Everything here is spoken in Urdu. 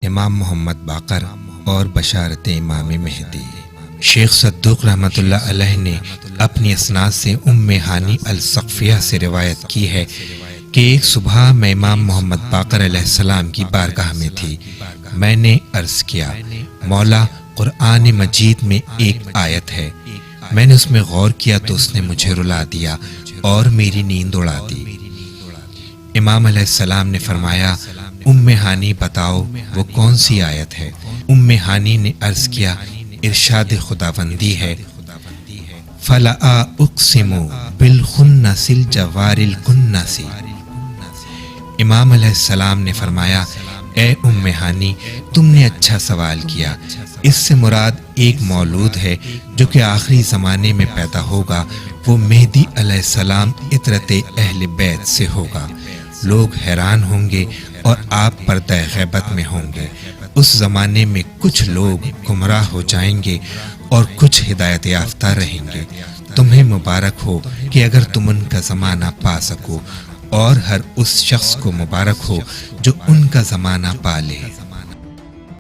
امام محمد باقر اور بشارت امام مہدی۔ شیخ صدوق رحمۃ اللہ علیہ نے اپنی اسناد سے ام ہانی الثقفیہ سے روایت کی ہے کہ ایک صبح میں امام محمد باقر علیہ السلام کی بارگاہ میں تھی۔ میں نے عرض کیا، مولا، قرآن مجید میں ایک آیت ہے۔ میں نے اس میں غور کیا تو اس نے مجھے رلا دیا اور میری نیند اڑا دی۔ امام علیہ السلام نے فرمایا، ام ہانی بتاؤ وہ کون سی آیت ہے؟ ام ہانی نے عرض کیا، ارشاد خداوندی ہے، فَلَا أُقْسِمُ بِالْخُنَّسِ الْجَوَارِ الْكُنَّسِ۔ امام علیہ السلام نے فرمایا، اے ام ہانی، تم نے اچھا سوال کیا۔ اس سے مراد ایک مولود ہے جو کہ آخری زمانے میں پیدا ہوگا۔ وہ مہدی علیہ السلام اطرت اہل بیت سے ہوگا۔ لوگ حیران ہوں گے اور آپ پردہ غیبت میں ہوں گے۔ اس زمانے میں کچھ لوگ گمراہ ہو جائیں گے اور کچھ ہدایت یافتہ رہیں گے۔ تمہیں مبارک ہو کہ اگر تم ان کا زمانہ پا سکو، اور ہر اس شخص کو مبارک ہو جو ان کا زمانہ پا لے۔